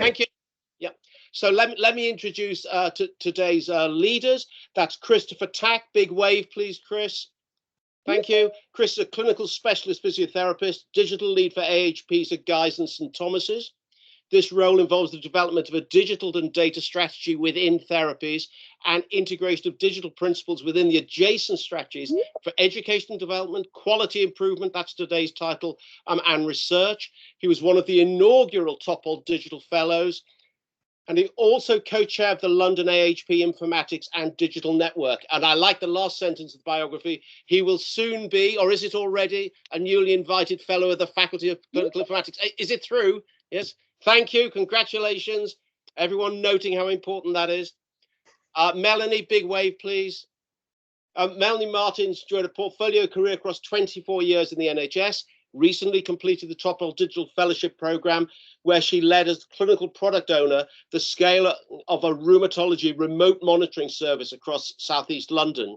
Thank you. Yeah. So let me introduce today's leaders. That's Christopher Tack. Big wave, please, Chris. Thank you. Chris is a clinical specialist physiotherapist, digital lead for AHPs at Guy's and St Thomas's. This role involves the development of a digital and data strategy within therapies and integration of digital principles within the adjacent strategies for education and development, quality improvement, that's today's title, and research. He was one of the inaugural Topol Digital Fellows, and he also co-chair of the London AHP Informatics and Digital Network. And I like the last sentence of the biography. He will soon be, or is it already, a newly invited fellow of the Faculty of Clinical Informatics. Is it true? Yes. Thank you. Congratulations. Everyone noting how important that is. Melanie, big wave, please. Melanie Martins joined a portfolio career across 24 years in the NHS, recently completed the Topol Digital Fellowship Programme, where she led as clinical product owner the scale of a rheumatology remote monitoring service across Southeast London.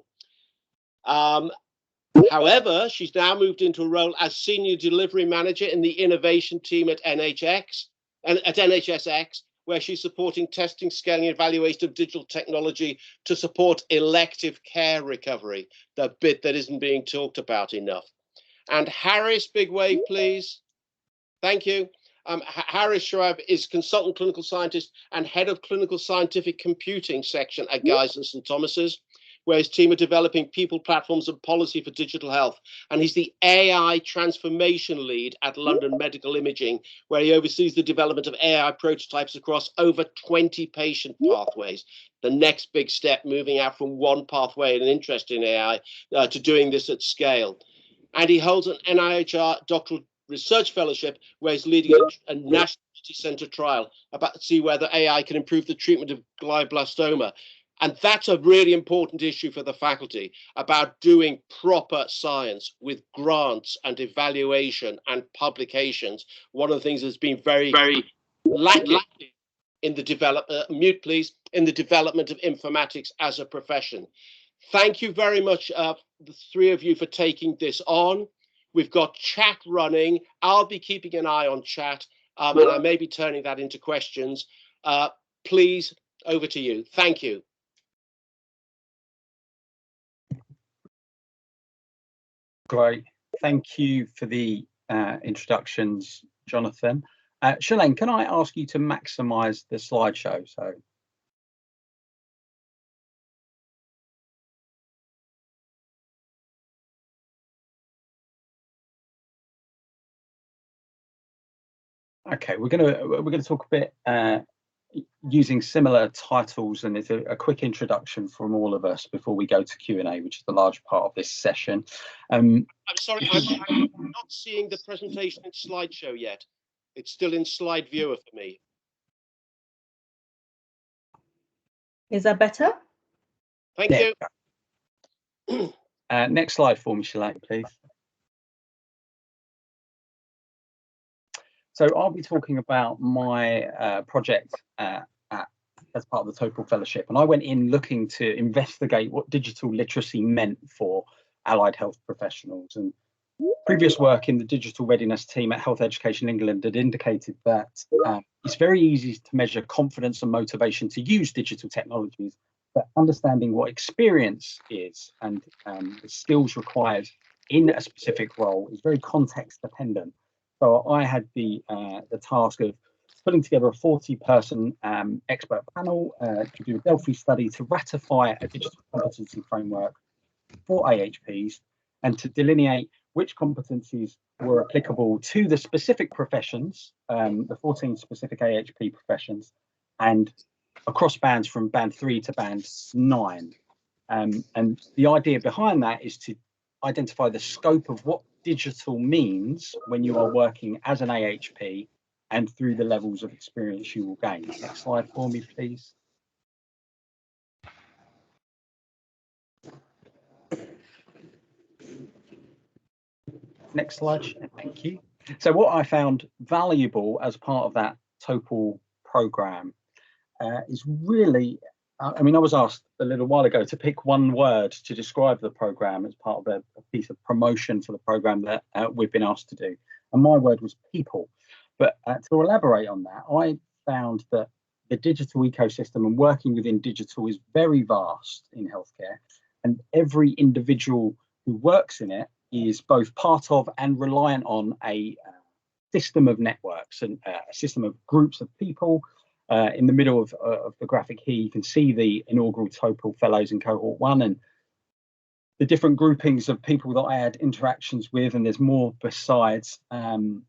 However, she's now moved into a role as senior delivery manager in the innovation team at NHSX, where she's supporting testing, scaling, and evaluation of digital technology to support elective care recovery, the bit that isn't being talked about enough. And Harris, big wave, please. Thank you. Harris Shuaib is consultant clinical scientist and head of clinical scientific computing section at Guy's and St Thomas's, where his team are developing people, platforms, and policy for digital health. And he's the AI transformation lead at London Medical Imaging, where he oversees the development of AI prototypes across over 20 patient pathways. The next big step, moving out from one pathway and an interest in AI to doing this at scale. And he holds an NIHR doctoral research fellowship where he's leading a national multi-center trial about to see whether AI can improve the treatment of glioblastoma. And that's a really important issue for the faculty, about doing proper science with grants and evaluation and publications. One of the things that's been very lacking in the in the development of informatics as a profession. Thank you very much, the three of you, for taking this on. We've got chat running. I'll be keeping an eye on chat, and I may be turning that into questions. Please, over to you. Thank you. Great. Thank you for the introductions, Jonathan. Shalane, can I ask you to maximize the slideshow? Okay, we're gonna talk a bit using similar titles, and it's a quick introduction from all of us before we go to Q&A, which is the large part of this session. I'm sorry, I'm not seeing the presentation in slideshow yet. It's still in slide viewer for me. Is that better? Thank you. Next slide for me, Shalane, please. So I'll be talking about my project as part of the Topol Fellowship, and I went in looking to investigate what digital literacy meant for allied health professionals. And previous work in the digital readiness team at Health Education England had indicated that it's very easy to measure confidence and motivation to use digital technologies, but understanding what experience is and the skills required in a specific role is very context dependent. So I had the task of putting together a 40-person expert panel to do a Delphi study to ratify a digital competency framework for AHPs and to delineate which competencies were applicable to the specific professions, the 14 specific AHP professions, and across bands from band 3 to band 9. And the idea behind that is to identify the scope of what digital means when you are working as an AHP and through the levels of experience you will gain. Next slide for me, please. Next slide, thank you. So what I found valuable as part of that Topol program is really, I mean, I was asked a little while ago to pick one word to describe the program as part of a piece of promotion for the program that we've been asked to do. And my word was people. But to elaborate on that, I found that the digital ecosystem and working within digital is very vast in healthcare, and every individual who works in it is both part of and reliant on a system of networks and a system of groups of people. In the middle of the graphic here, you can see the inaugural Topol Fellows in cohort 1 and the different groupings of people that I had interactions with, and there's more besides. And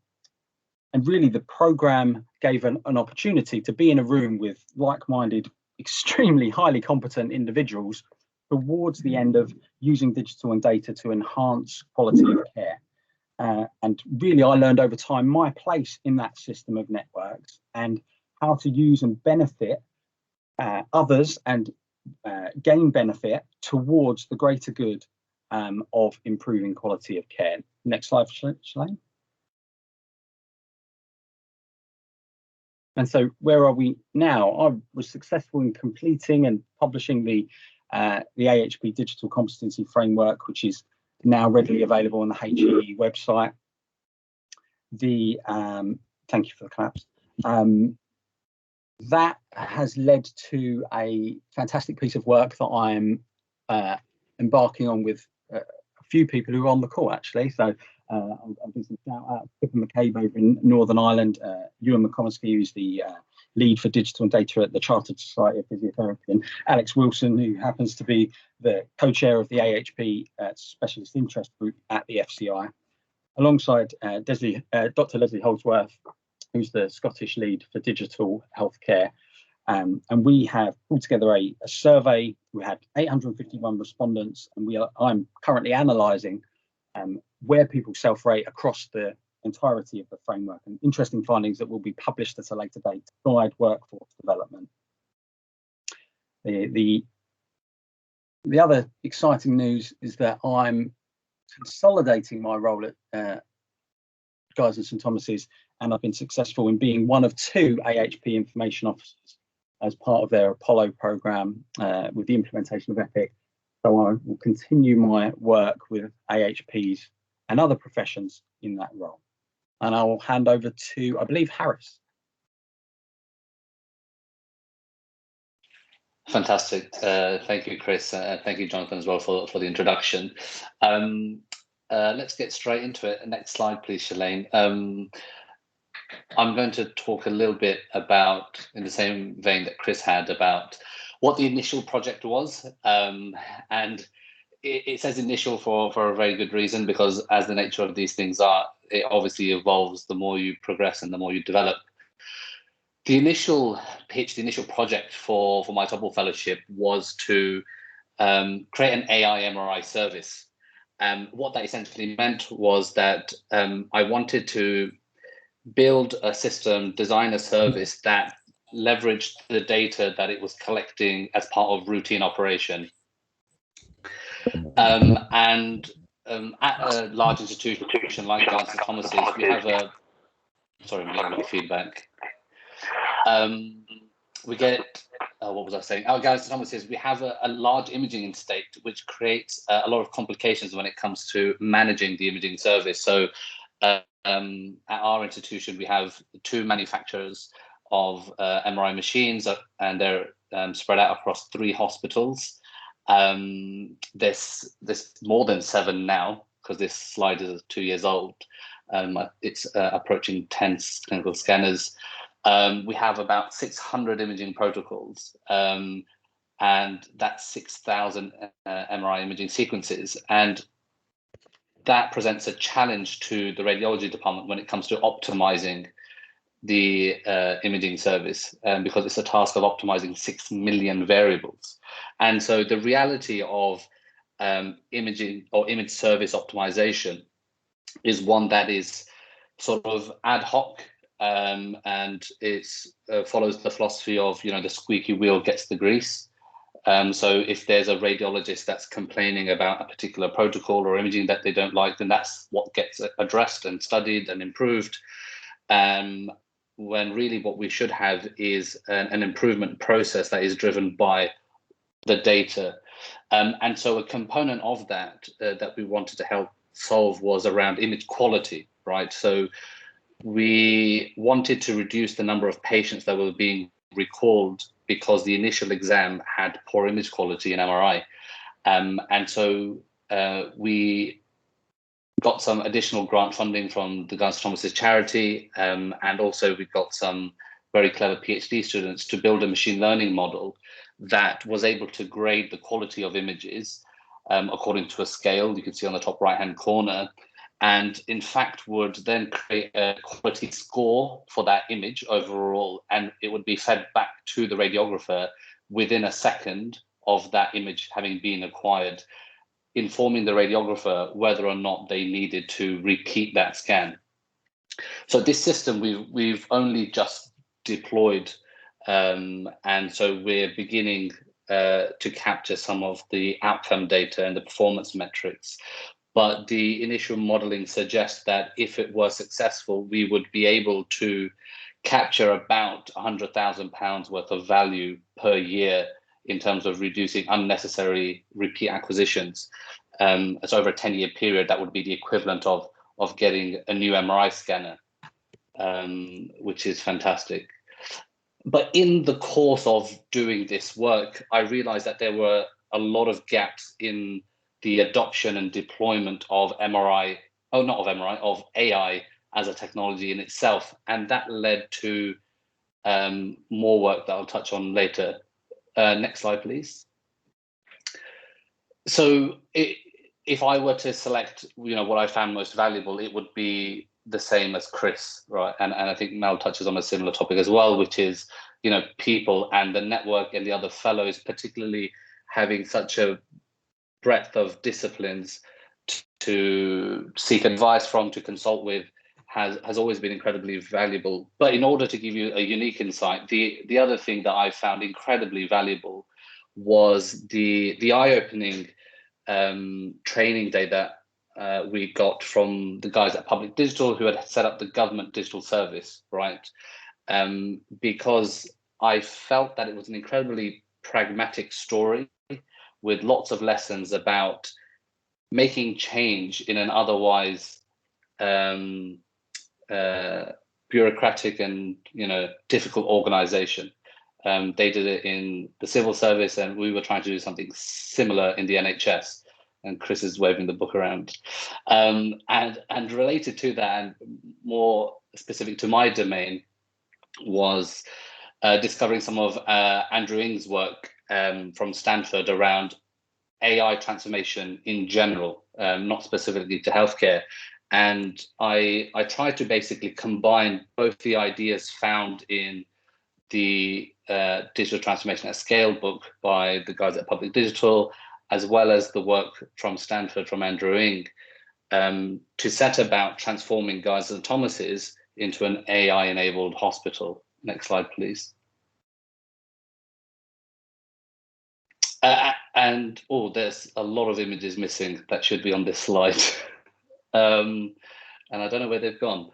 really the program gave an opportunity to be in a room with like-minded, extremely highly competent individuals towards the end of using digital and data to enhance quality of care. And really I learned over time my place in that system of networks and how to use and benefit others and gain benefit towards the greater good of improving quality of care. Next slide, Shuaib. And so where are we now? I was successful in completing and publishing the AHP Digital Competency Framework, which is now readily available on the HE website. Thank you for the claps. That has led to a fantastic piece of work that I'm embarking on with a few people who are on the call, actually. So I'm doing some shout out to Pippa McCabe over in Northern Ireland, Ewan McComiskey, who's the lead for digital and data at the Chartered Society of Physiotherapy, and Alex Wilson, who happens to be the co-chair of the AHP Specialist Interest Group at the FCI, alongside Dr. Leslie Holdsworth, who's the Scottish lead for digital healthcare. And we have pulled together a survey. We had 851 respondents, and I'm currently analysing where people self-rate across the entirety of the framework, and interesting findings that will be published at a later date to guide workforce development. The other exciting news is that I'm consolidating my role at Guy's and St Thomas's, and I've been successful in being one of 2 AHP information officers as part of their Apollo programme with the implementation of EPIC. So I will continue my work with AHPs and other professions in that role. And I will hand over to, I believe, Harris. Fantastic. Thank you, Chris. Thank you, Jonathan, as well for the introduction. Let's get straight into it. Next slide, please, Shalane. I'm going to talk a little bit about, in the same vein that Chris had, about what the initial project was. And it says initial for a very good reason, because as the nature of these things are, it obviously evolves the more you progress and the more you develop. The initial pitch, the initial project for my Topol Fellowship was to create an AI MRI service. What that essentially meant was that I wanted to build a system, design a service that leveraged the data that it was collecting as part of routine operation. At a large institution like Guy's and St Thomas's, we have a, sorry, I'm getting feedback. We get, what was I saying? At Guy's and St Thomas's, we have a large imaging estate, which creates a lot of complications when it comes to managing the imaging service. So at our institution, we have 2 manufacturers of MRI machines, and they're spread out across 3 hospitals. There's more than 7 now, because this slide is 2 years old. It's approaching 10 clinical scanners. We have about 600 imaging protocols, and that's 6,000 MRI imaging sequences. And that presents a challenge to the radiology department when it comes to optimizing the imaging service, because it's a task of optimizing 6 million variables. And so the reality of imaging or image service optimization is one that is sort of ad hoc, and it follows the philosophy of, the squeaky wheel gets the grease. So if there's a radiologist that's complaining about a particular protocol or imaging that they don't like, then that's what gets addressed and studied and improved. When really what we should have is an improvement process that is driven by the data. And so a component of that that we wanted to help solve was around image quality, right? So we wanted to reduce the number of patients that were being recalled because the initial exam had poor image quality in MRI. And so we got some additional grant funding from the Guns Thomas's charity, and also we got some very clever PhD students to build a machine learning model that was able to grade the quality of images according to a scale you can see on the top right-hand corner, and in fact would then create a quality score for that image overall, and it would be fed back to the radiographer within a second of that image having been acquired, informing the radiographer whether or not they needed to repeat that scan. So this system we've only just deployed, and so we're beginning to capture some of the outcome data and the performance metrics. But the initial modeling suggests that if it were successful, we would be able to capture about £100,000 worth of value per year in terms of reducing unnecessary repeat acquisitions. It's over a 10-year period. That would be the equivalent of getting a new MRI scanner, which is fantastic. But in the course of doing this work, I realized that there were a lot of gaps in the adoption and deployment of AI as a technology in itself. And that led to more work that I'll touch on later. Next slide, please. So if I were to select, what I found most valuable, it would be the same as Chris, right? And I think Mel touches on a similar topic as well, which is, people and the network and the other fellows, particularly having such a breadth of disciplines to seek advice from, to consult with, has always been incredibly valuable. But in order to give you a unique insight, the other thing that I found incredibly valuable was the eye-opening training day that we got from the guys at Public Digital who had set up the government digital service, right? Because I felt that it was an incredibly pragmatic story with lots of lessons about making change in an otherwise bureaucratic and difficult organization. They did it in the civil service, and we were trying to do something similar in the NHS. And Chris is waving the book around. And related to that, and more specific to my domain, was discovering some of Andrew Ng's work from Stanford around AI transformation in general, not specifically to healthcare. And I tried to basically combine both the ideas found in the Digital Transformation at Scale book by the guys at Public Digital, as well as the work from Stanford from Andrew Ng, to set about transforming Guy's and Thomas's into an AI-enabled hospital. Next slide, please. There's a lot of images missing that should be on this slide. And I don't know where they've gone.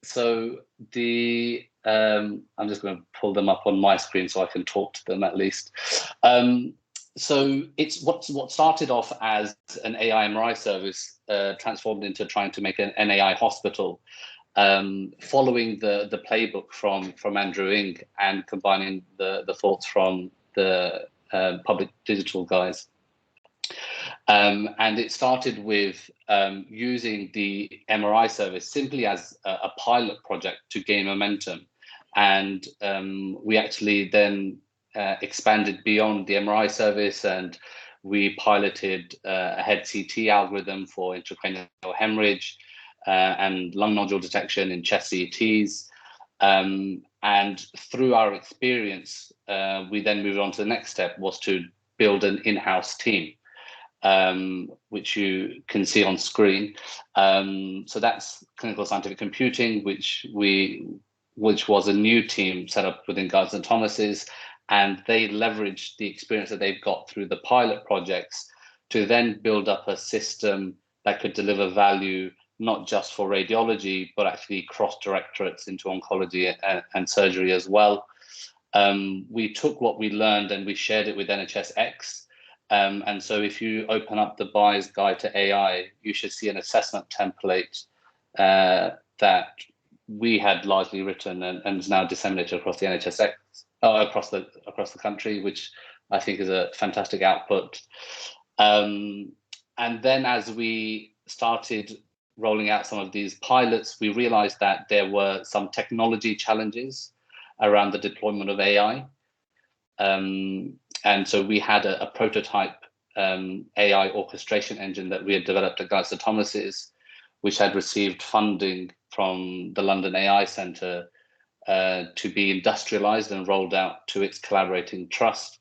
So I'm just going to pull them up on my screen so I can talk to them at least. So it's what started off as an AI MRI service transformed into trying to make an AI hospital, following the playbook from Andrew Ng and combining the thoughts from the Public Digital guys. And it started with using the MRI service simply as a pilot project to gain momentum. And we actually then expanded beyond the MRI service, and we piloted a head CT algorithm for intracranial hemorrhage and lung nodule detection in chest CTs. And through our experience, we then moved on to the next step, was to build an in-house team, which you can see on screen. So that's clinical scientific computing, which was a new team set up within Guy's and Thomas's, and they leveraged the experience that they've got through the pilot projects to then build up a system that could deliver value not just for radiology, but actually cross directorates into oncology and surgery as well. We took what we learned and we shared it with NHSX. And so if you open up the Buyer's Guide to AI, you should see an assessment template that we had largely written and is now disseminated across the NHS, across the country, which I think is a fantastic output. And then as we started rolling out some of these pilots, we realized that there were some technology challenges around the deployment of AI. And so we had a prototype AI orchestration engine that we had developed at Guy's Thomas's, which had received funding from the London AI Centre to be industrialized and rolled out to its collaborating trust.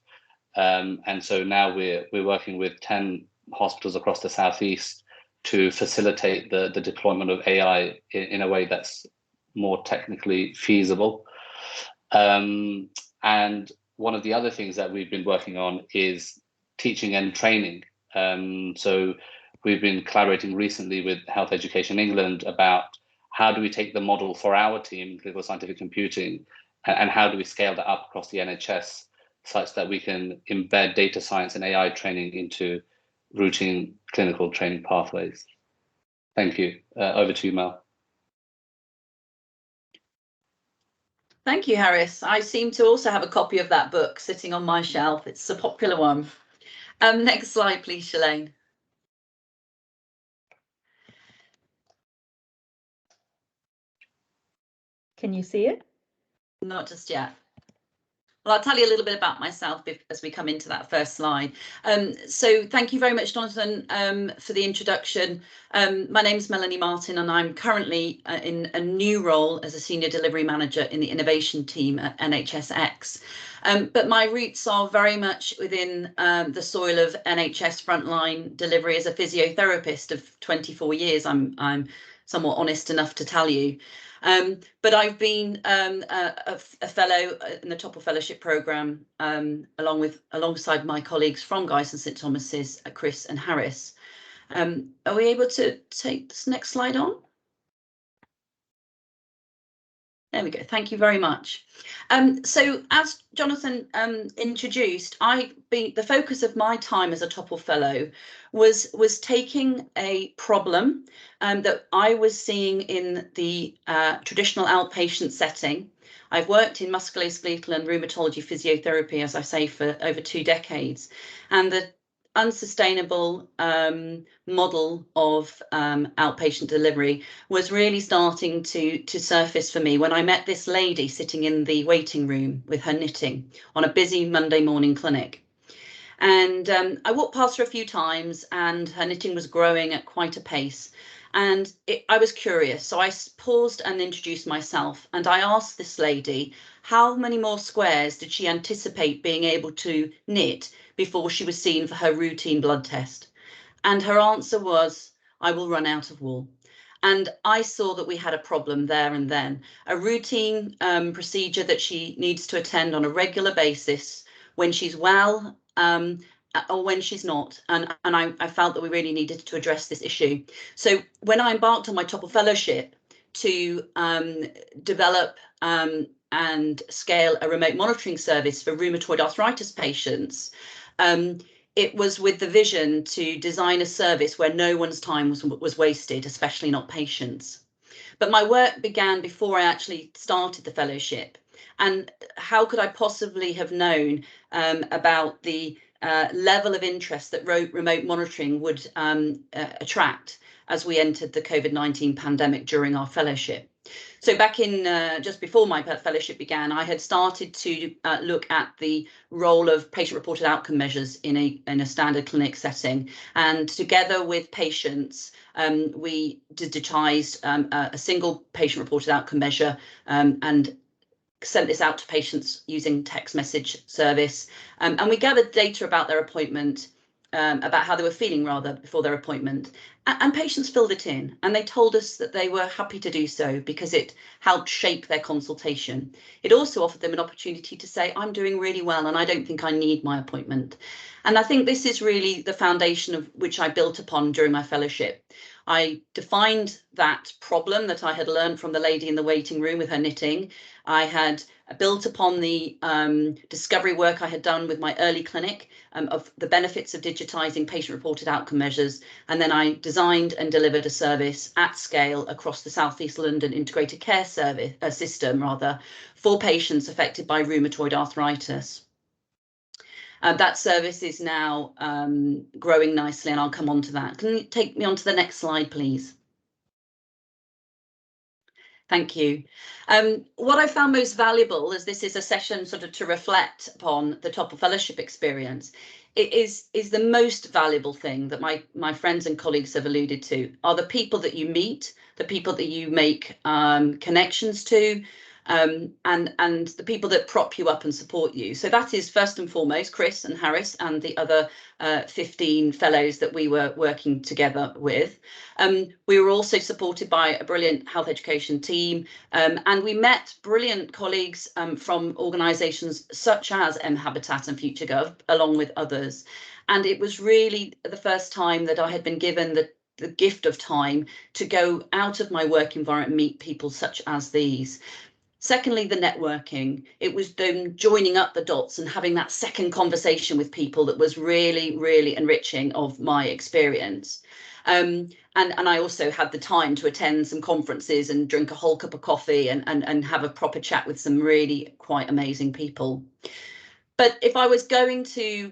And so now we're working with 10 hospitals across the southeast to facilitate the deployment of AI in a way that's more technically feasible. And one of the other things that we've been working on is teaching and training. So we've been collaborating recently with Health Education England about how do we take the model for our team, clinical scientific computing, and how do we scale that up across the NHS such that we can embed data science and AI training into routine clinical training pathways. Thank you. Over to you, Mel. Thank you, Harris. I seem to also have a copy of that book sitting on my shelf. It's a popular one. Next slide, please, Shalane. Can you see it? Not just yet. Well, I'll tell you a little bit about myself as we come into that first slide. So thank you very much, Jonathan, for the introduction. My name is Melanie Martin, and I'm currently in a new role as a Senior Delivery Manager in the Innovation Team at NHSX. But my roots are very much within the soil of NHS frontline delivery as a physiotherapist of 24 years, I'm somewhat honest enough to tell you. But I've been a fellow in the Topol Fellowship programme alongside my colleagues from Guy's and St Thomas's, Chris and Harris. Are we able to take this next slide on? There we go. Thank you very much. So as Jonathan introduced, the focus of my time as a Topol Fellow was taking a problem that I was seeing in the traditional outpatient setting. I've worked in musculoskeletal and rheumatology physiotherapy, as I say, for over 2 decades, and the unsustainable model of outpatient delivery was really starting to surface for me when I met this lady sitting in the waiting room with her knitting on a busy Monday morning clinic. And I walked past her a few times, and her knitting was growing at quite a pace. And I was curious, so I paused and introduced myself, and I asked this lady how many more squares did she anticipate being able to knit before she was seen for her routine blood test. And her answer was, I will run out of wool. And I saw that we had a problem there and then, a routine procedure that she needs to attend on a regular basis when she's well or when she's not. And I felt that we really needed to address this issue. So when I embarked on my Topol Fellowship to develop and scale a remote monitoring service for rheumatoid arthritis patients, it was with the vision to design a service where no one's time was wasted, especially not patients. But my work began before I actually started the fellowship. And how could I possibly have known about the level of interest that remote monitoring would attract as we entered the COVID-19 pandemic during our fellowship? So back in just before my fellowship began, I had started to look at the role of patient-reported outcome measures in a standard clinic setting, and together with patients, we digitised a single patient-reported outcome measure and sent this out to patients using text message service, and we gathered data about their appointment, about how they were feeling rather before their appointment, and patients filled it in, and they told us that they were happy to do so because it helped shape their consultation. It also offered them an opportunity to say, I'm doing really well and I don't think I need my appointment. And I think this is really the foundation of which I built upon during my fellowship. I defined that problem that I had learned from the lady in the waiting room with her knitting. I had built upon the discovery work I had done with my early clinic of the benefits of digitising patient-reported outcome measures, and then I designed and delivered a service at scale across the South East London integrated care service system for patients affected by rheumatoid arthritis. That service is now growing nicely, and I'll come on to that. Can you take me on to the next slide, please? Thank you. What I found most valuable, as this is a session sort of to reflect upon the Topol Fellowship experience, it is the most valuable thing that my friends and colleagues have alluded to are the people that you meet, the people that you make connections to, and the people that prop you up and support you. So that is first and foremost Chris and Harris and the other 15 fellows that we were working together with. We were also supported by a brilliant health education team, and we met brilliant colleagues from organisations such as Habitat and FutureGov, along with others. And it was really the first time that I had been given the gift of time to go out of my work environment and meet people such as these. Secondly, the networking. It was them joining up the dots and having that second conversation with people that was really, really enriching of my experience. And I also had the time to attend some conferences and drink a whole cup of coffee and have a proper chat with some really quite amazing people. But if I was going to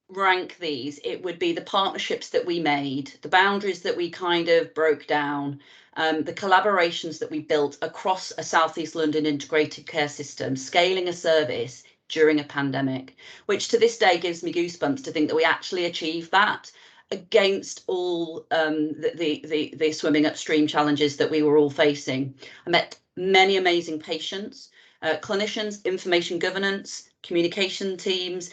rank these, it would be the partnerships that we made, the boundaries that we kind of broke down, the collaborations that we built across a South East London integrated care system, scaling a service during a pandemic, which to this day gives me goosebumps to think that we actually achieved that against all the swimming upstream challenges that we were all facing. I met many amazing patients, clinicians, information governance, communication teams.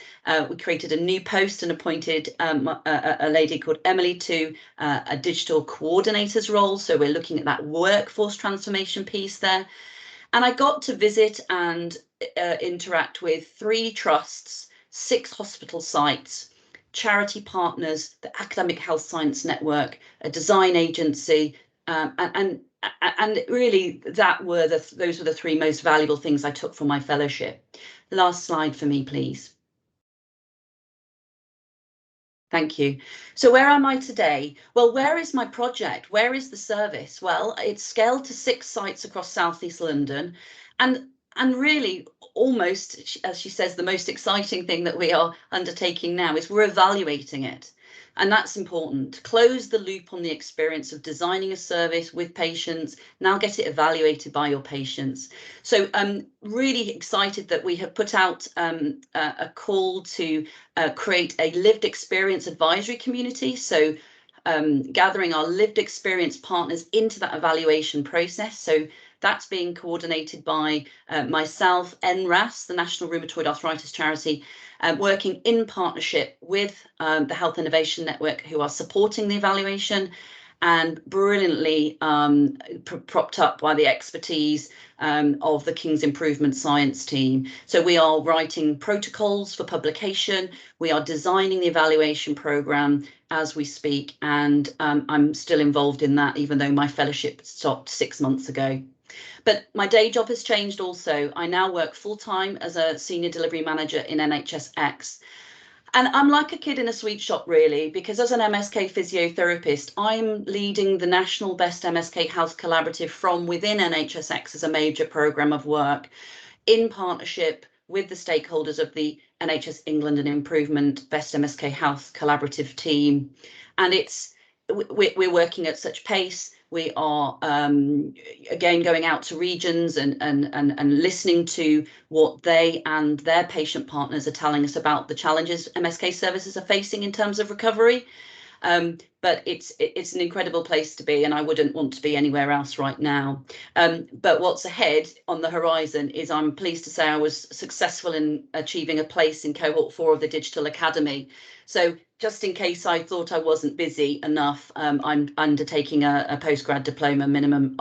We created a new post and appointed a lady called Emily to a digital coordinator's role. So we're looking at that workforce transformation piece there. And I got to visit and interact with 3 trusts, 6 hospital sites, charity partners, the Academic Health Science Network, a design agency, and really those were the 3 most valuable things I took from my fellowship. Last slide for me, please. Thank you. So where am I today? Well, where is my project? Where is the service? Well, it's scaled to 6 sites across South East London, and really almost, as she says, the most exciting thing that we are undertaking now is we're evaluating it. And that's important. Close the loop on the experience of designing a service with patients, now get it evaluated by your patients. So I'm really excited that we have put out a call to create a lived experience advisory community. So gathering our lived experience partners into that evaluation process. So that's being coordinated by myself, NRAS, the National Rheumatoid Arthritis Charity, working in partnership with the Health Innovation Network, who are supporting the evaluation, and brilliantly propped up by the expertise of the King's Improvement Science team. So we are writing protocols for publication, we are designing the evaluation programme as we speak, and I'm still involved in that, even though my fellowship stopped 6 months ago. But my day job has changed also. I now work full-time as a senior delivery manager in NHSX. And I'm like a kid in a sweet shop, really, because as an MSK physiotherapist, I'm leading the National Best MSK Health Collaborative from within NHSX as a major programme of work in partnership with the stakeholders of the NHS England and Improvement Best MSK Health Collaborative team. And we're working at such pace. We are, again, going out to regions and listening to what they and their patient partners are telling us about the challenges MSK services are facing in terms of recovery. But it's an incredible place to be, and I wouldn't want to be anywhere else right now. But what's ahead on the horizon is I'm pleased to say I was successful in achieving a place in cohort 4 of the Digital Academy. So just in case I thought I wasn't busy enough, I'm undertaking a postgrad diploma minimum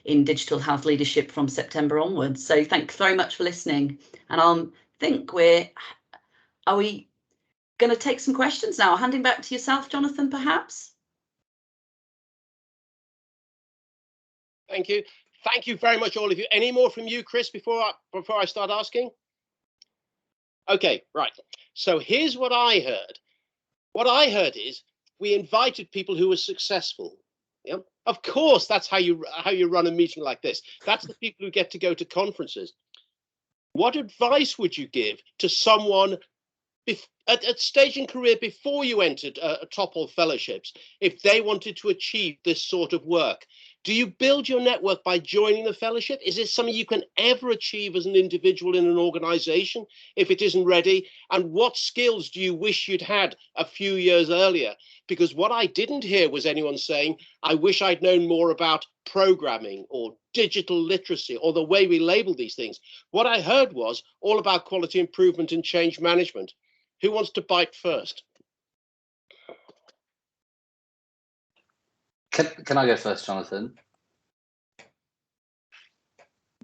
in digital health leadership from September onwards. So thanks very much for listening. And I think are we going to take some questions now? Handing back to yourself, Jonathan, perhaps? Thank you. Thank you very much, all of you. Any more from you, Chris, before I start asking? Okay, right. So here's what I heard. What I heard is we invited people who were successful. Yeah, of course, that's how you run a meeting like this. That's the people who get to go to conferences. What advice would you give to someone at stage in career before you entered Topol Fellowships, if they wanted to achieve this sort of work? Do you build your network by joining the fellowship? Is it something you can ever achieve as an individual in an organization if it isn't ready? And what skills do you wish you'd had a few years earlier? Because what I didn't hear was anyone saying, I wish I'd known more about programming or digital literacy or the way we label these things. What I heard was all about quality improvement and change management. Who wants to bite first? Can I go first, Jonathan?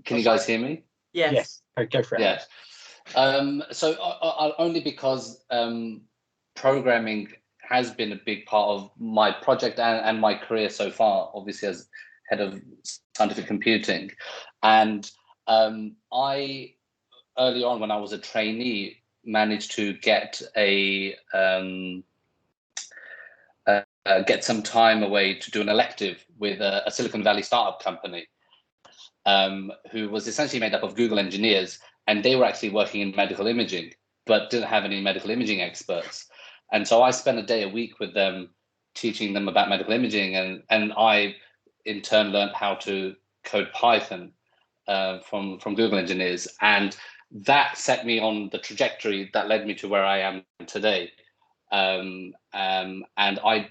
Can you guys hear me? Yes. Oh, go for it. Yes. So only because programming has been a big part of my project and my career so far, obviously as head of scientific computing. And I, early on when I was a trainee, managed to get get some time away to do an elective with a Silicon Valley startup company, who was essentially made up of Google engineers, and they were actually working in medical imaging, but didn't have any medical imaging experts. And so I spent a day a week with them, teaching them about medical imaging, and I in turn learned how to code Python from Google engineers, and that set me on the trajectory that led me to where I am today. And I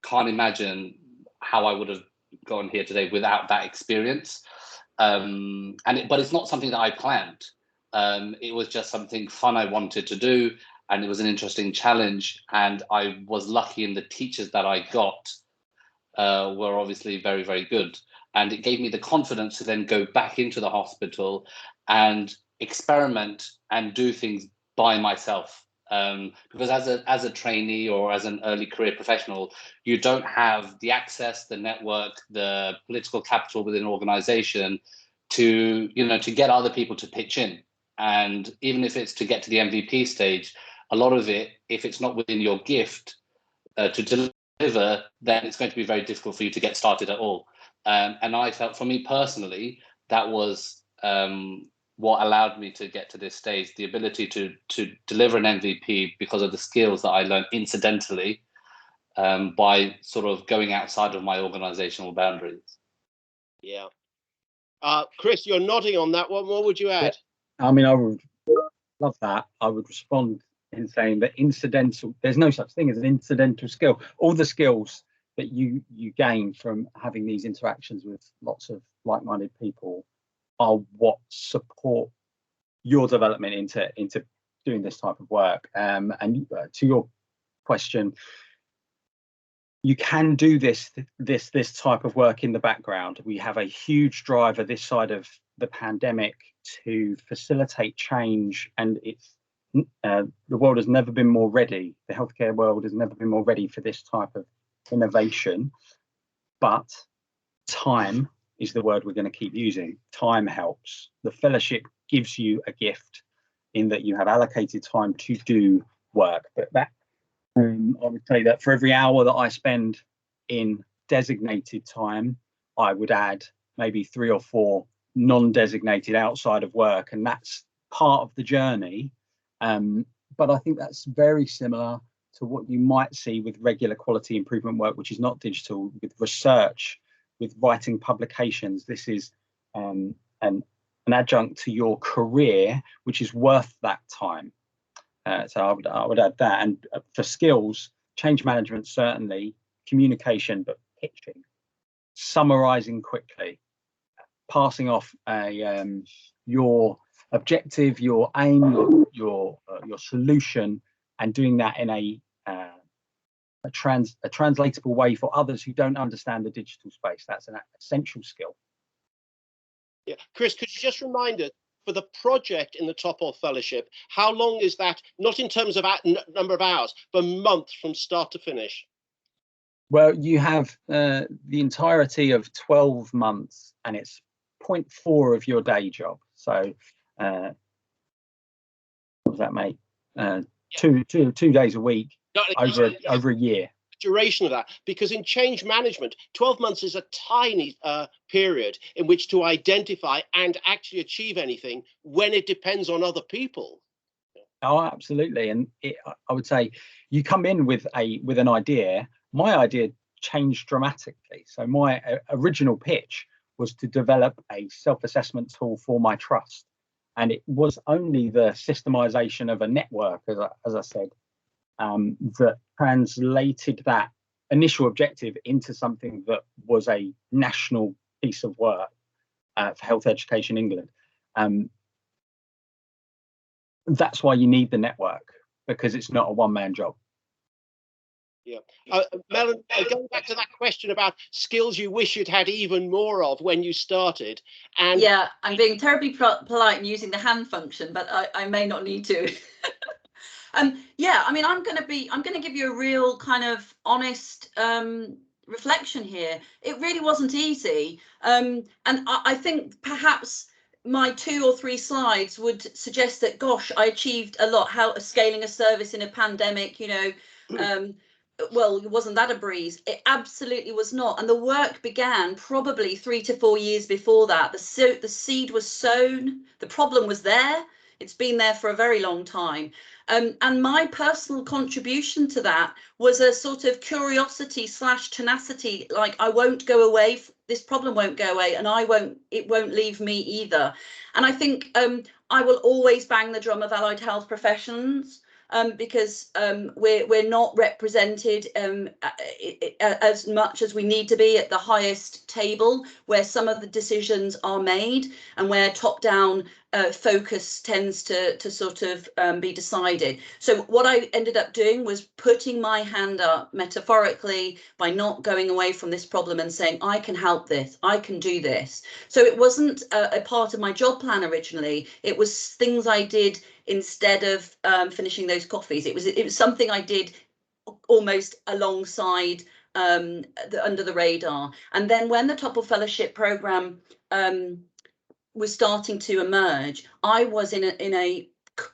can't imagine how I would have gone here today without that experience. But it's not something that I planned. It was just something fun I wanted to do, and it was an interesting challenge. And I was lucky in the teachers that I got were obviously very, very good. And it gave me the confidence to then go back into the hospital and experiment and do things by myself. Because as a trainee or as an early career professional, you don't have the access, the network, the political capital within an organization to get other people to pitch in. And even if it's to get to the MVP stage, a lot of it, if it's not within your gift to deliver, then it's going to be very difficult for you to get started at all. And I felt, for me personally, that was what allowed me to get to this stage, the ability to deliver an MVP because of the skills that I learned incidentally by sort of going outside of my organizational boundaries. Yeah. Chris, you're nodding on that one. What would you add? I mean, I would love that. I would respond in saying that there's no such thing as an incidental skill. All the skills that you gain from having these interactions with lots of like-minded people are what support your development into doing this type of work. And to your question, you can do this type of work in the background. We have a huge driver this side of the pandemic to facilitate change, and it's the world has never been more ready. The healthcare world has never been more ready for this type of innovation. But time is the word we're going to keep using. Time helps. The fellowship gives you a gift in that you have allocated time to do work. But that I would say that for every hour that I spend in designated time, I would add maybe 3 or 4 non-designated outside of work, and that's part of the journey. But I think that's very similar to what you might see with regular quality improvement work, which is not digital, with research, with writing publications. This is an adjunct to your career, which is worth that time. So I would add that. And for skills, change management, certainly, communication, but pitching, summarizing quickly, passing off your objective, your aim, your solution, and doing that in a translatable way for others who don't understand the digital space. That's an essential skill. Yeah, Chris, could you just remind us, for the project in the Topol Fellowship, how long is that, not in terms of number of hours, but months from start to finish? Well, you have the entirety of 12 months, and it's 0.4 of your day job. So what does that make? Two days a week over a year. Duration of that, because in change management, 12 months is a tiny period in which to identify and actually achieve anything when it depends on other people. Oh, absolutely. And I would say you come in with an idea. My idea changed dramatically. So my original pitch was to develop a self-assessment tool for my trust, and it was only the systemization of a network, as I said, that translated that initial objective into something that was a national piece of work for Health Education England. That's why you need the network, because it's not a one-man job. Yeah. Melanie, going back to that question about skills you wish you'd had even more of when you started. And yeah, I'm being terribly polite and using the hand function, but I may not need to. Yeah, I mean, I'm going to give you a real kind of honest reflection here. It really wasn't easy. And I think perhaps my 2 or 3 slides would suggest that, gosh, I achieved a lot. How scaling a service in a pandemic, you know, well, wasn't that a breeze? It absolutely was not. And the work began probably 3 to 4 years before that. The seed was sown. The problem was there. It's been there for a very long time. And my personal contribution to that was a sort of curiosity / tenacity, like I won't go away, this problem won't go away, and it won't leave me either. And I think I will always bang the drum of allied health professions, because we're not represented as much as we need to be at the highest table, where some of the decisions are made and where top-down focus tends to sort of be decided. So what I ended up doing was putting my hand up metaphorically by not going away from this problem and saying, I can help this, I can do this. So it wasn't a part of my job plan originally. It was things I did instead of finishing those coffees. It was something I did almost alongside under the radar. And then when the Topol Fellowship program was starting to emerge, I was in a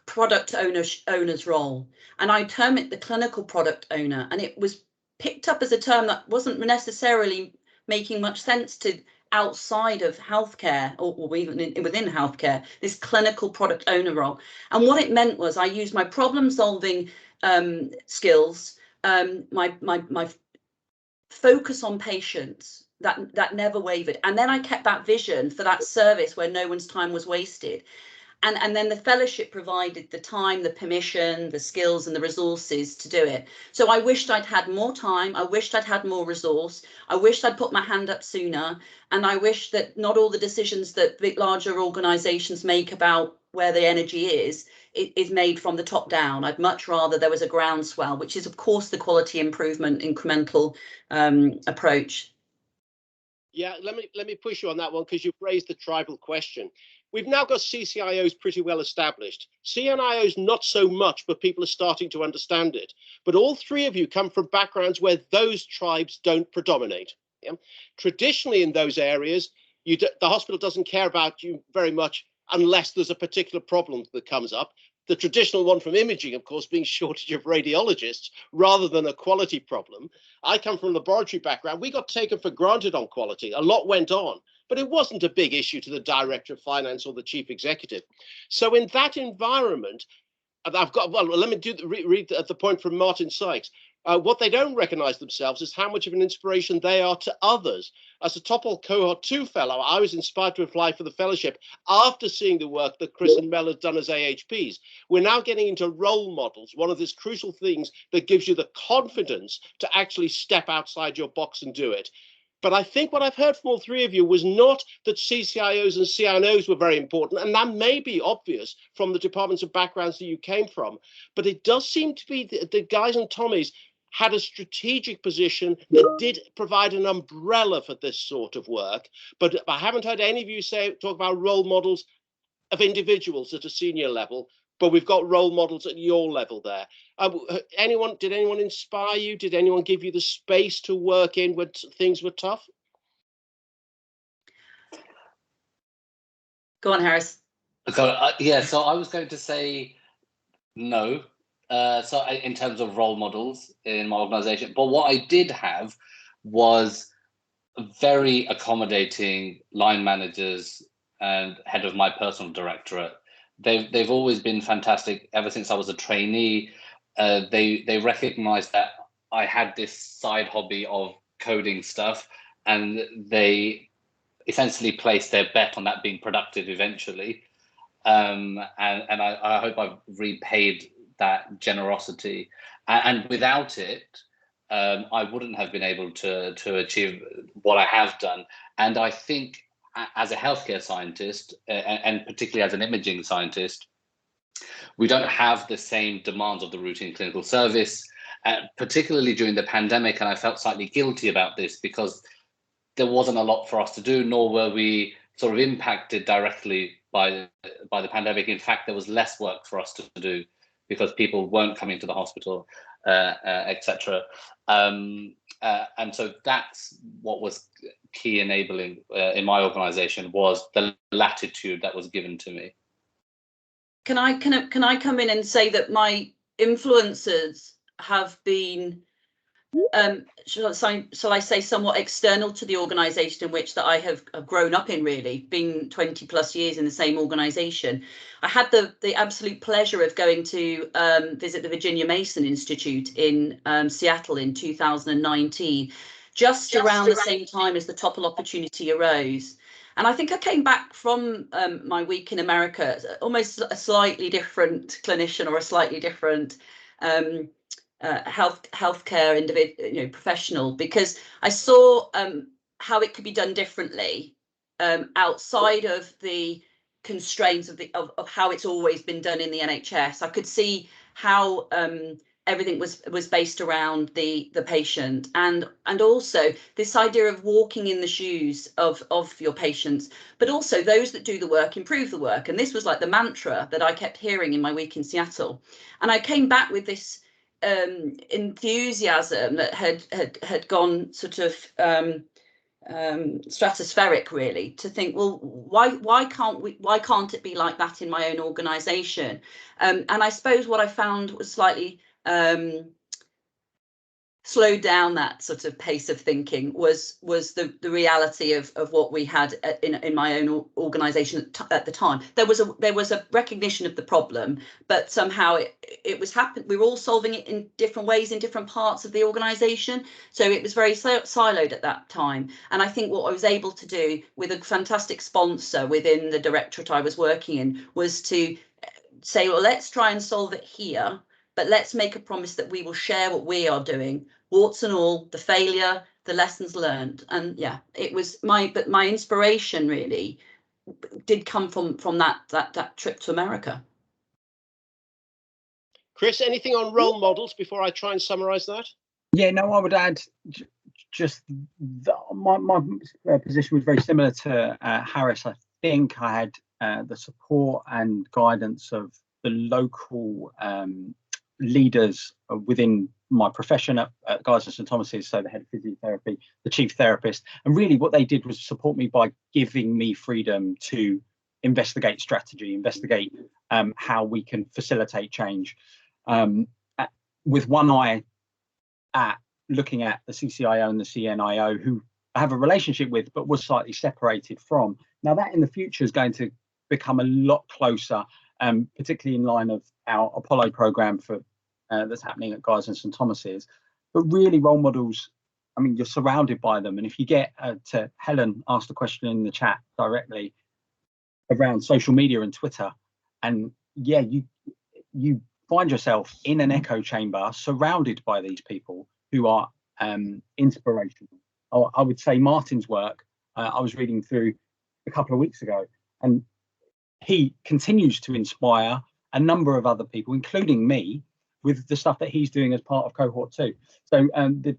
product owner's role, and I term it the clinical product owner, and it was picked up as a term that wasn't necessarily making much sense to outside of healthcare or even within healthcare, this clinical product owner role. And what it meant was I used my problem solving skills, my focus on patients, that never wavered, and then I kept that vision for that service where no one's time was wasted. And then the fellowship provided the time, the permission, the skills and the resources to do it. So I wished I'd had more time. I wished I'd had more resource. I wished I'd put my hand up sooner. And I wish that not all the decisions that big, larger organisations make about where the energy is made from the top down. I'd much rather there was a groundswell, which is, of course, the quality improvement incremental approach. Yeah, let me push you on that one, because you've raised the tribal question. We've now got CCIOs pretty well established. CNIOs not so much, but people are starting to understand it. But all 3 of you come from backgrounds where those tribes don't predominate. Yeah? Traditionally in those areas, the hospital doesn't care about you very much unless there's a particular problem that comes up. The traditional one from imaging, of course, being shortage of radiologists rather than a quality problem. I come from a laboratory background. We got taken for granted on quality. A lot went on, but it wasn't a big issue to the director of finance or the chief executive. So in that environment, I've got, well, let me read the point from Martin Sykes. What they don't recognize themselves is how much of an inspiration they are to others. As a Topol Cohort 2 fellow, I was inspired to apply for the fellowship after seeing the work that Chris and Mel had done as AHPs. We're now getting into role models, one of these crucial things that gives you the confidence to actually step outside your box and do it. But I think what I've heard from all 3 of you was not that CCIOs and CNOs were very important, and that may be obvious from the departments and backgrounds that you came from. But it does seem to be the guys and Tommies had a strategic position that did provide an umbrella for this sort of work. But I haven't heard any of you talk about role models of individuals at a senior level. but we've got role models at your level there. Did anyone inspire you? Did anyone give you the space to work in when things were tough? Go on, Harris. So, so I was going to say no. In terms of role models in my organization, but what I did have was very accommodating line managers and head of my personal directorate. They've always been fantastic ever since I was a trainee. They recognized that I had this side hobby of coding stuff, and they essentially placed their bet on that being productive eventually. And I hope I've repaid that generosity. And without it, I wouldn't have been able to achieve what I have done. And I think as a healthcare scientist, and particularly as an imaging scientist, we don't have the same demands of the routine clinical service, particularly during the pandemic. And I felt slightly guilty about this because there wasn't a lot for us to do, nor were we sort of impacted directly by the pandemic. In fact, there was less work for us to do because people weren't coming to the hospital, etc. And so that's what was key enabling in my organization, was the latitude that was given to me. Can I come in and say that my influences have been, shall I say, somewhat external to the organisation in which that I have grown up in, really, been 20 plus years in the same organisation. I had the absolute pleasure of going to visit the Virginia Mason Institute in Seattle in 2019, just around the same time as the Topol opportunity arose. And I think I came back from my week in America, almost a slightly different clinician, or a slightly different healthcare professional, because I saw how it could be done differently outside of the constraints of how it's always been done in the NHS. I could see how everything was based around the patient, and also this idea of walking in the shoes of your patients, but also those that do the work improve the work. And this was like the mantra that I kept hearing in my week in Seattle. And I came back with this enthusiasm that had gone sort of stratospheric, really, to think, well, why can't it be like that in my own organization? And I suppose what I found was slightly slowed down that sort of pace of thinking was the reality of what we had in my own organization at the time. There was a recognition of the problem, but somehow it was happening. We were all solving it in different ways in different parts of the organization, so it was very siloed at that time. And I think what I was able to do with a fantastic sponsor within the directorate I was working in was to say, well, let's try and solve it here, but let's make a promise that we will share what we are doing, warts and all, the failure, the lessons learned. And yeah, it was my inspiration really did come from that trip to America. Chris, anything on role models before I try and summarize that? Yeah, no, I would add just my position was very similar to Harris. I think I had the support and guidance of the local leaders within my profession at Guy's and St Thomas's, so the head of physiotherapy, the chief therapist, and really what they did was support me by giving me freedom to investigate strategy, investigate how we can facilitate change, with one eye at looking at the CCIO and the CNIO, who I have a relationship with but was slightly separated from. Now that in the future is going to become a lot closer, particularly in line of our Apollo program for that's happening at Guy's and St Thomas's. But really, role models, I mean, you're surrounded by them. And if you get to Helen asked a question in the chat directly around social media and Twitter, and yeah, you find yourself in an echo chamber surrounded by these people who are inspirational. I would say Martin's work, I was reading through a couple of weeks ago, and he continues to inspire a number of other people, including me, with the stuff that he's doing as part of cohort 2. So the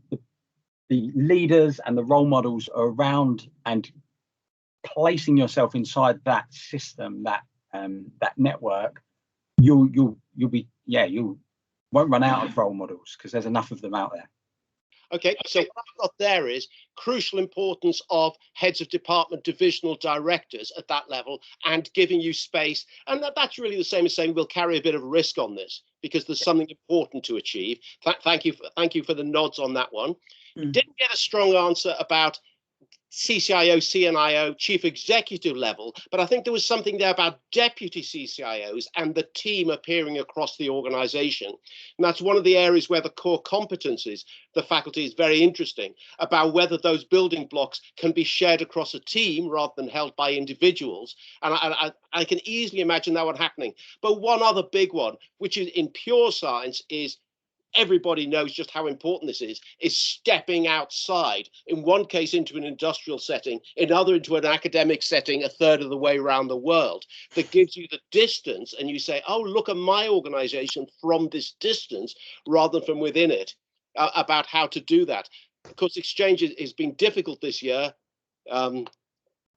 leaders and the role models are around, and placing yourself inside that system, that network, you'll be, you won't run out of role models because there's enough of them out there. Okay, so what I've got there is crucial importance of heads of department, divisional directors at that level, and giving you space. And that's really the same as saying we'll carry a bit of risk on this because there's something important to achieve. Thank you for the nods on that one. Didn't get a strong answer about CCIO, CNIO, chief executive level, but I think there was something there about deputy CCIOs and the team appearing across the organization. And that's one of the areas where the core competencies, the faculty is very interesting about whether those building blocks can be shared across a team rather than held by individuals. And I can easily imagine that one happening. But one other big one, which is in pure science, is everybody knows just how important this is stepping outside, in one case into an industrial setting, in other into an academic setting a third of the way around the world. That gives you the distance and you say, oh, look at my organization from this distance rather than from within it, about how to do that. Of course, exchange has been difficult this year.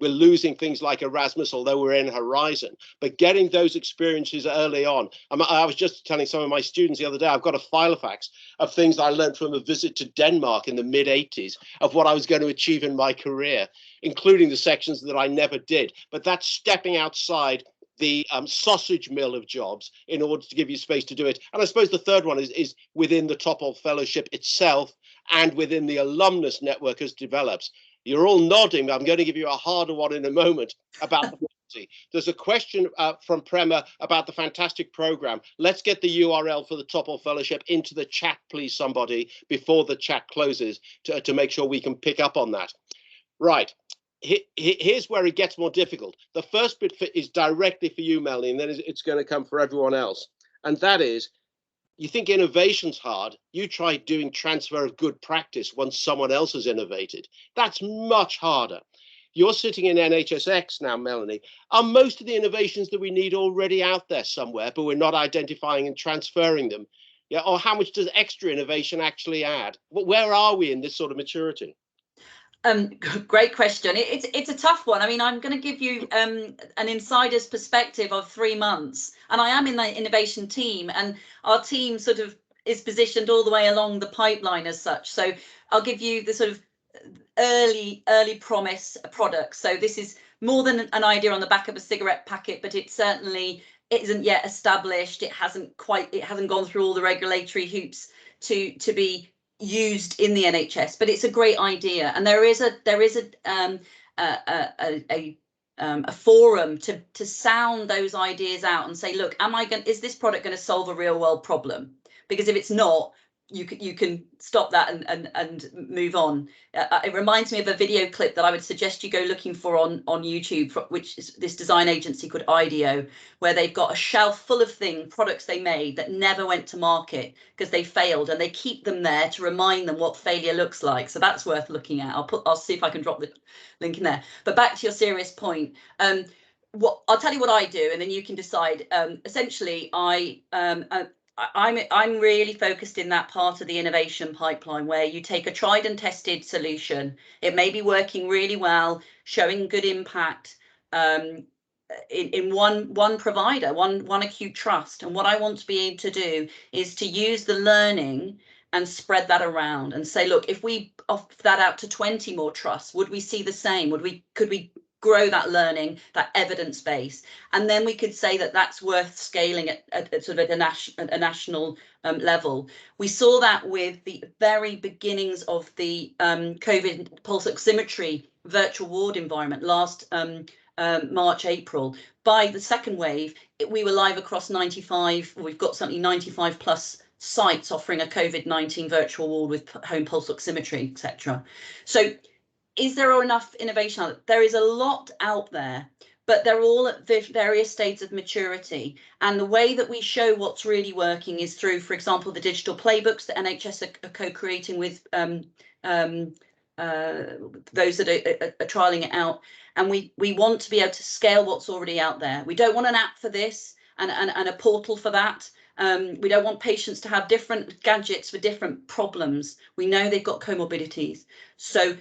We're losing things like Erasmus, although we're in Horizon, but getting those experiences early on. I was just telling some of my students the other day, I've got a filofax of things I learned from a visit to Denmark in the mid-80s of what I was going to achieve in my career, including the sections that I never did. But that's stepping outside the sausage mill of jobs in order to give you space to do it. And I suppose the third one is within the Topol Fellowship itself and within the alumnus network as develops. You're all nodding, but I'm going to give you a harder one in a moment about the quality. There's a question from Prema about the fantastic program. Let's get the URL for the Topol Fellowship into the chat, please, somebody, before the chat closes to make sure we can pick up on that. Right. Here's where it gets more difficult. The first bit is directly for you, Melanie, and then it's going to come for everyone else. And that is, you think innovation's hard, you try doing transfer of good practice once someone else has innovated. That's much harder. You're sitting in NHSX now, Melanie. Are most of the innovations that we need already out there somewhere, but we're not identifying and transferring them? Yeah, or how much does extra innovation actually add? Where are we in this sort of maturity? Great question. It's a tough one. I mean, I'm going to give you an insider's perspective of 3 months, and I am in the innovation team, and our team sort of is positioned all the way along the pipeline as such. So I'll give you the sort of early promise products. So this is more than an idea on the back of a cigarette packet, but it certainly isn't yet established. It hasn't gone through all the regulatory hoops to be used in the NHS, but it's a great idea, and there is a forum to sound those ideas out and say, look, is this product going to solve a real world problem? Because if it's not, you can stop that and move on. It reminds me of a video clip that I would suggest you go looking for on YouTube, which is this design agency called IDEO, where they've got a shelf full of products they made that never went to market because they failed, and they keep them there to remind them what failure looks like. So that's worth looking at. I'll see if I can drop the link in there. But back to your serious point. I'll tell you what I do, and then you can decide. Essentially, I'm really focused in that part of the innovation pipeline where you take a tried and tested solution. It may be working really well, showing good impact in one provider, one acute trust. And what I want to be able to do is to use the learning and spread that around and say, look, if we offer that out to 20 more trusts, would we see the same? Could we grow that learning, that evidence base, and then we could say that that's worth scaling at sort of a national level. We saw that with the very beginnings of the COVID pulse oximetry virtual ward environment last March, April. By the second wave, we were live across 95. We've got something 95 plus sites offering a COVID-19 virtual ward with home pulse oximetry, etc. So is there enough innovation out there? There is a lot out there, but they're all at various states of maturity. And the way that we show what's really working is through, for example, the digital playbooks that NHS are co-creating with those that are trialling it out. And we want to be able to scale what's already out there. We don't want an app for this and a portal for that. We don't want patients to have different gadgets for different problems. We know they've got comorbidities. So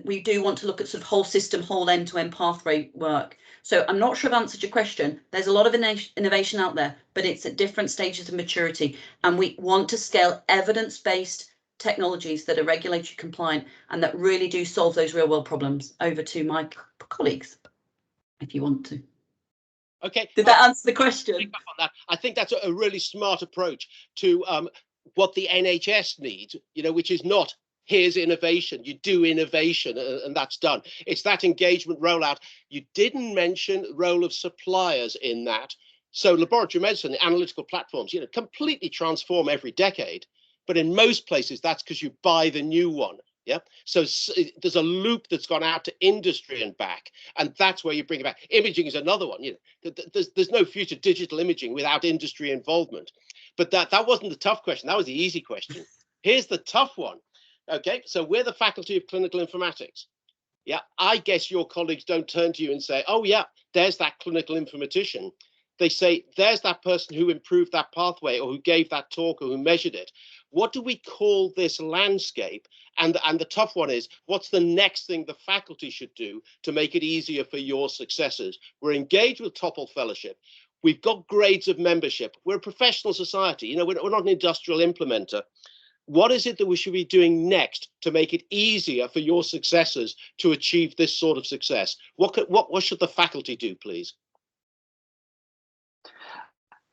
we do want to look at sort of whole system, whole end-to-end pathway work. So I'm not sure I've answered your question. There's a lot of innovation out there, but it's at different stages of maturity. And we want to scale evidence-based technologies that are regulatory compliant and that really do solve those real world problems. Over to my colleagues, if you want to. Okay. Did that answer the question? I think that's a really smart approach to what the NHS needs, you know, which is not here's innovation, you do innovation and that's done. It's that engagement rollout. You didn't mention the role of suppliers in that. So laboratory medicine, analytical platforms, you know, completely transform every decade. But in most places, that's because you buy the new one. Yeah. So there's a loop that's gone out to industry and back. And that's where you bring it back. Imaging is another one. You know, there's no future digital imaging without industry involvement. But that wasn't the tough question. That was the easy question. Here's the tough one. Okay, so we're the Faculty of Clinical Informatics. Yeah, I guess your colleagues don't turn to you and say, oh yeah, there's that clinical informatician. They say, there's that person who improved that pathway or who gave that talk or who measured it. What do we call this landscape? And the tough one is, what's the next thing the faculty should do to make it easier for your successors? We're engaged with Topol Fellowship. We've got grades of membership. We're a professional society. You know, we're not an industrial implementer. What is it that we should be doing next to make it easier for your successors to achieve this sort of success? What should the faculty do, please?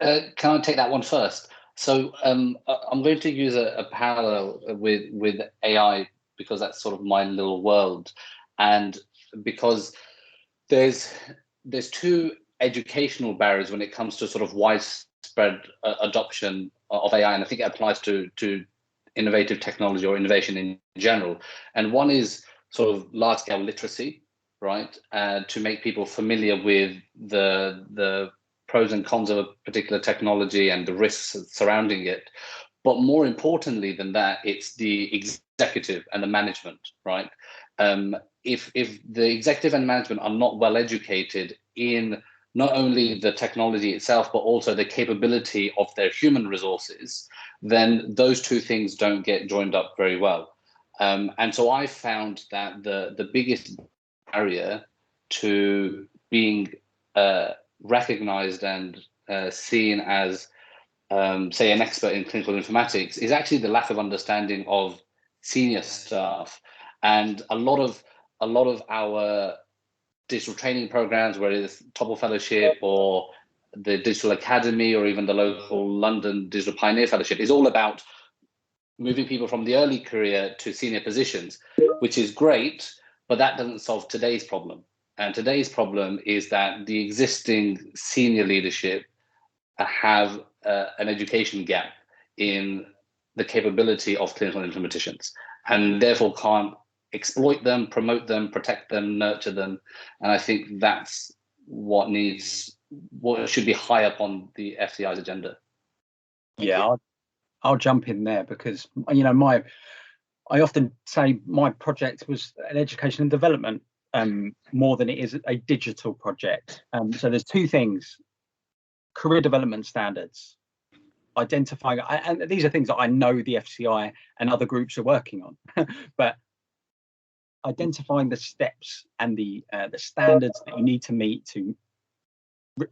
Can I take that one first? So I'm going to use a parallel with AI because that's sort of my little world, and because there's two educational barriers when it comes to sort of widespread adoption of AI, and I think it applies to innovative technology or innovation in general. And one is sort of large-scale literacy, right? To make people familiar with the pros and cons of a particular technology and the risks surrounding it. But more importantly than that, it's the executive and the management, right? If the executive and management are not well educated in not only the technology itself, but also the capability of their human resources, then those two things don't get joined up very well. And so I found that the biggest barrier to being recognized and seen as, say, an expert in clinical informatics is actually the lack of understanding of senior staff. And a lot of our digital training programs, whether it's Topol Fellowship or the Digital Academy or even the local London Digital Pioneer Fellowship, is all about moving people from the early career to senior positions, which is great, but that doesn't solve today's problem. And today's problem is that the existing senior leadership have an education gap in the capability of clinical informaticians, and therefore can't exploit them, promote them, protect them, nurture them. And I think that's what should be high up on the FCI's agenda. Yeah, I'll jump in there because, you know, I often say my project was an education and development more than it is a digital project. So there's two things: career development standards, identifying, and these are things that I know the FCI and other groups are working on, but identifying the steps and the standards that you need to meet to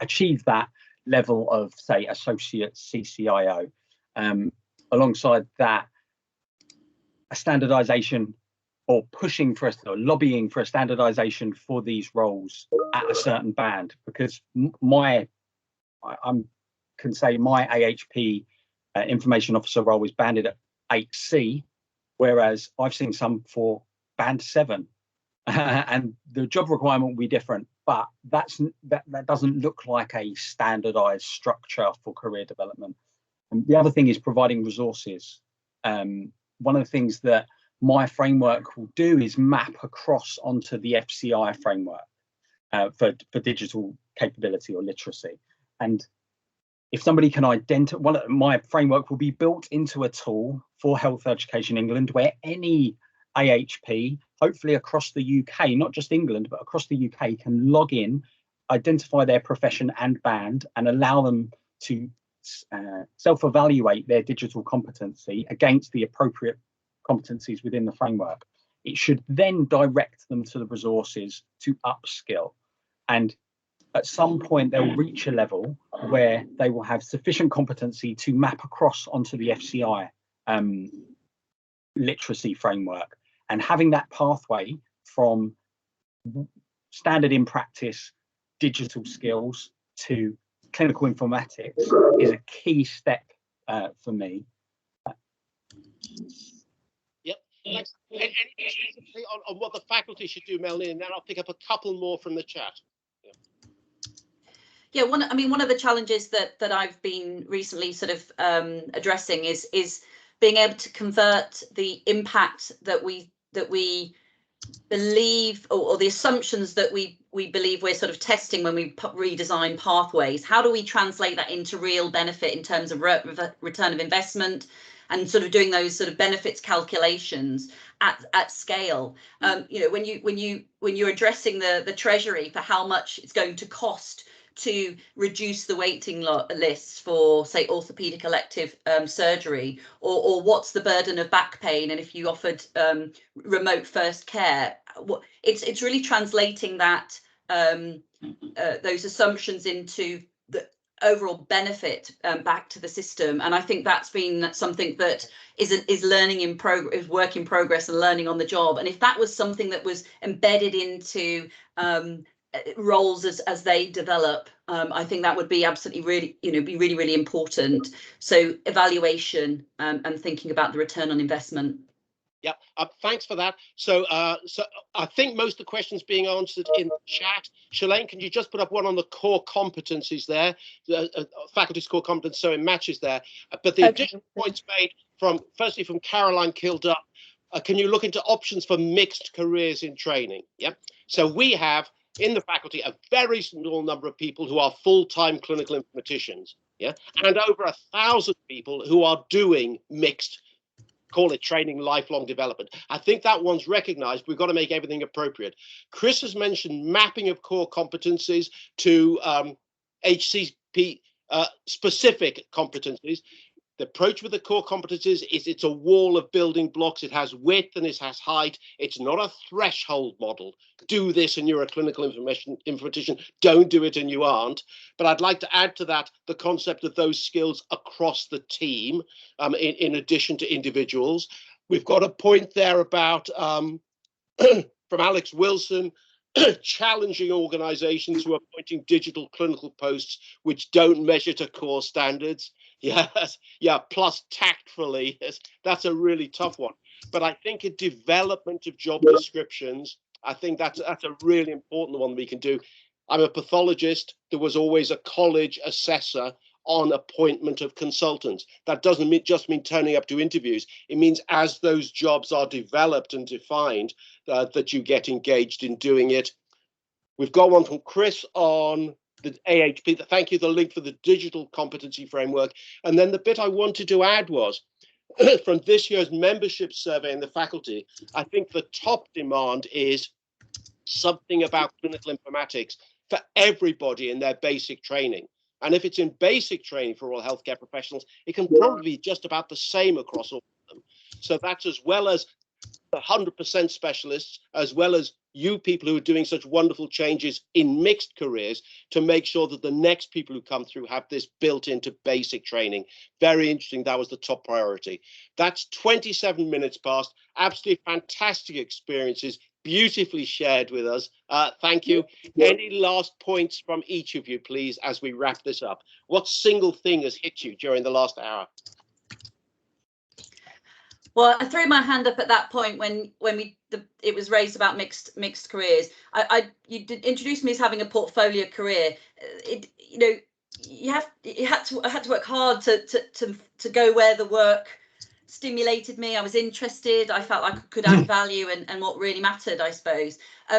achieve that level of, say, associate CCIO. Alongside that, a standardization or pushing for or lobbying for a standardization for these roles at a certain band, because I can say my AHP information officer role is banded at 8C, whereas I've seen some for band 7, and the job requirement will be different, but that doesn't look like a standardized structure for career development. And the other thing is providing resources. One of the things that my framework will do is map across onto the FCI framework for digital capability or literacy. And if somebody can identify, my framework will be built into a tool for Health Education England, where any AHP, hopefully across the UK, not just England, but across the UK, can log in, identify their profession and band, and allow them to self-evaluate their digital competency against the appropriate competencies within the framework. It should then direct them to the resources to upskill. And at some point they'll reach a level where they will have sufficient competency to map across onto the FCI literacy framework. And having that pathway from standard in practice digital skills to clinical informatics is a key step for me. Yep. Thanks. And specifically on what the faculty should do, Melanie, and then I'll pick up a couple more from the chat. Yeah, one of the challenges that I've been recently sort of addressing is being able to convert the impact that we believe, or the assumptions that we believe we're sort of testing when we redesign pathways. How do we translate that into real benefit in terms of return of investment, and sort of doing those sort of benefits calculations at scale? You know, when you're addressing the treasury for how much it's going to cost to reduce the waiting lists for, say, orthopedic elective surgery, or what's the burden of back pain, and if you offered remote first care, it's really translating that those assumptions into the overall benefit back to the system. And I think that's been something that is learning in progress, is work in progress, and learning on the job. And if that was something that was embedded into roles as they develop, I think that would be absolutely really important. So evaluation and thinking about the return on investment. Yeah, thanks for that. So I think most of the questions being answered in the chat. Shalane, can you just put up one on the core competencies there, faculty's core competence, so it matches there. But the additional points made firstly from Caroline Kilduff, can you look into options for mixed careers in training? Yeah. So we have in the faculty a very small number of people who are full-time clinical informaticians, yeah, and over 1,000 people who are doing mixed, call it training, lifelong development. I think that one's recognized. We've got to make everything appropriate. Chris has mentioned mapping of core competencies to HCP specific competencies. The approach with the core competencies is it's a wall of building blocks. It has width and it has height. It's not a threshold model. Do this and you're a clinical informatician. Don't do it and you aren't. But I'd like to add to that the concept of those skills across the team in addition to individuals. We've got a point there about, from Alex Wilson, challenging organizations who are appointing digital clinical posts which don't measure to core standards. Yes, yeah, plus tactfully. Yes, that's a really tough one. But I think a development of job descriptions, I think that's a really important one we can do. I'm a pathologist. There was always a college assessor on appointment of consultants. That doesn't just mean turning up to interviews. It means as those jobs are developed and defined, that you get engaged in doing it. We've got one from Chris on the AHP. Thank you, the link for the digital competency framework. And then the bit I wanted to add was, from this year's membership survey in the faculty, I think the top demand is something about clinical informatics for everybody in their basic training. And if it's in basic training for all healthcare professionals, it can probably be just about the same across all of them. So that's as well as 100% specialists, as well as you people who are doing such wonderful changes in mixed careers, to make sure that the next people who come through have this built into basic training. Very interesting. That was the top priority. That's 27 minutes past. Absolutely fantastic experiences, beautifully shared with us. Thank you. Any last points from each of you, please, as we wrap this up? What single thing has hit you during the last hour? Well, I threw my hand up at that point when it was raised about mixed careers. You did introduce me as having a portfolio career. I had to work hard to go where the work stimulated me. I was interested. I felt like I could add value and what really mattered, I suppose.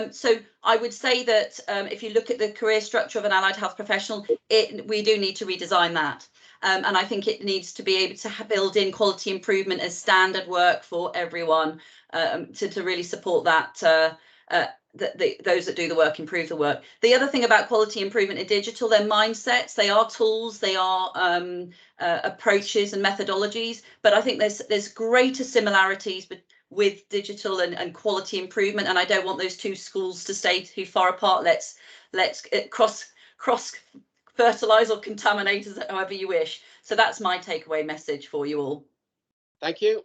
So I would say that if you look at the career structure of an allied health professional, we do need to redesign that. And I think it needs to be able to build in quality improvement as standard work for everyone, to really support that, those that do the work improve the work. The other thing about quality improvement in digital, they're mindsets, they are tools, they are approaches and methodologies, but I think there's greater similarities with digital and quality improvement, and I don't want those two schools to stay too far apart. Let's fertilize or contaminate us however you wish. So that's my takeaway message for you all. Thank you.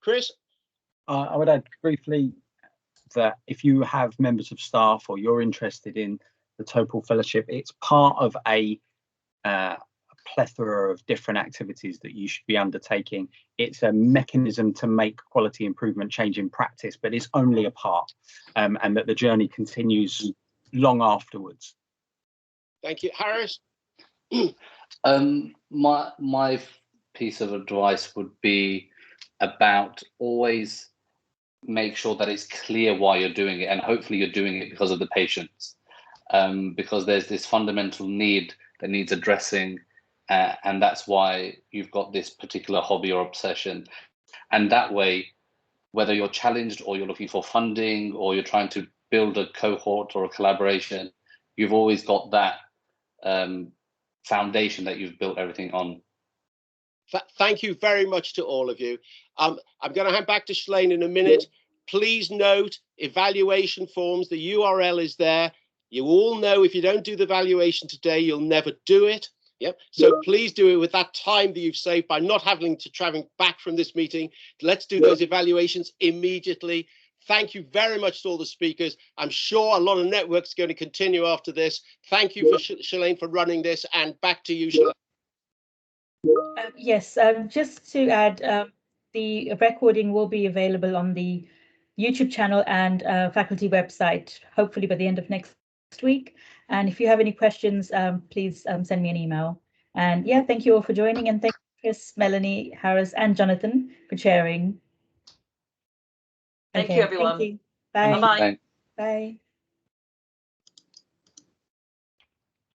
Chris? I would add briefly that if you have members of staff or you're interested in the Topol Fellowship, it's part of a plethora of different activities that you should be undertaking. It's a mechanism to make quality improvement change in practice, but it's only a part, and that the journey continues long afterwards. Thank you. Harris? My piece of advice would be about always make sure that it's clear why you're doing it, and hopefully you're doing it because of the patients, because there's this fundamental need that needs addressing, and that's why you've got this particular hobby or obsession. And that way, whether you're challenged or you're looking for funding or you're trying to build a cohort or a collaboration, you've always got that foundation that you've built everything on. Thank you very much to all of you. I'm going to hand back to Shuaib in a minute. Please note, evaluation forms, the URL is there. You all know if you don't do the evaluation today, you'll never do it. Yep. So please do it with that time that you've saved by not having to travel back from this meeting. Let's do those evaluations immediately. Thank you very much to all the speakers. I'm sure a lot of networks are going to continue after this. Thank you for Shuaib for running this, and back to you, Shuaib. Yes, just to add, the recording will be available on the YouTube channel and faculty website, hopefully by the end of next week. And if you have any questions, please send me an email. And yeah, thank you all for joining, and thank you, Chris, Melanie, Harris, and Jonathan for sharing. Thank you, everyone. Thank you. Bye. Bye-bye. Bye.